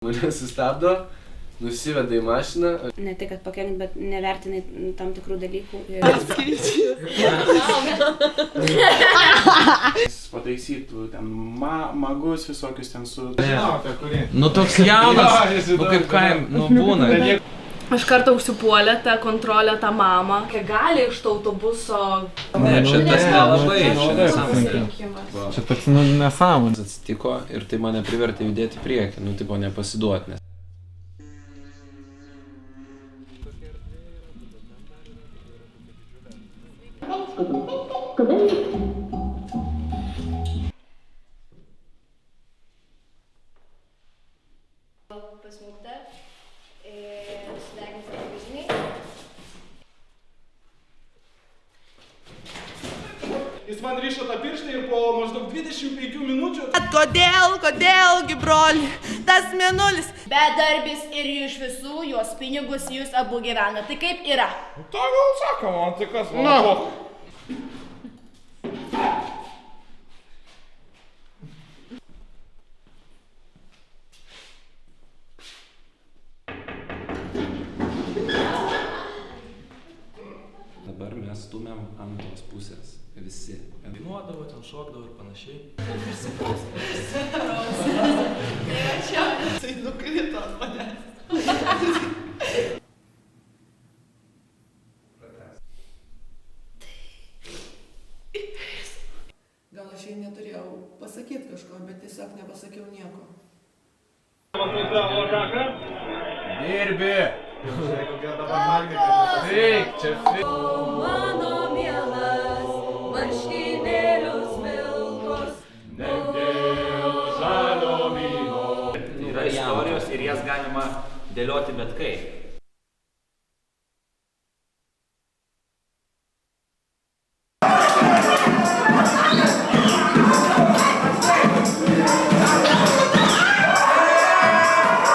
Mane sustabdo, nusiveda į mašiną. Ne tik, kad pakenkt, bet nevertinai tam tikrų dalykų. Pataisytų ten magus visokius ten su... Žinau, apie kurį. Nu toks jaunas, nu kaip kaim, nu būna. Aš kartą užsipuolė tą kontrolę, tą mamą. Kai gali iš to autobuso... Ne, čia tas nelabai, čia nesąmonė. Čia toks nesąmonė. Atsitiko ir tai mane privertė judėti į priekį, nu tipo nepasiduoti. Pasmukta ir sudeginta drabužiniai. Jis man rišo tą pirštą ir po maždaug 25 minučių... Kodėlgi, broli, tas mėnulis? Bedarbis ir iš visų jos pinigus jūs abu gyvena. Tai kaip yra? Ta gal sako, man tai kas man Dabar mes stumėm ant tos pusės, visi. Dainuodavo, ten šokdavo ir panašiai. Tai nukrito ant manęs. Gal aš jai neturėjau pasakyti kažko, bet tiesiog nepasakiau nieko. Dirbi! Eik, čia fi... Mano mielas, marškinėlius vilkos. Dėl žalio vyno. Yra istorijos ir jas galima dėlioti bet kaip.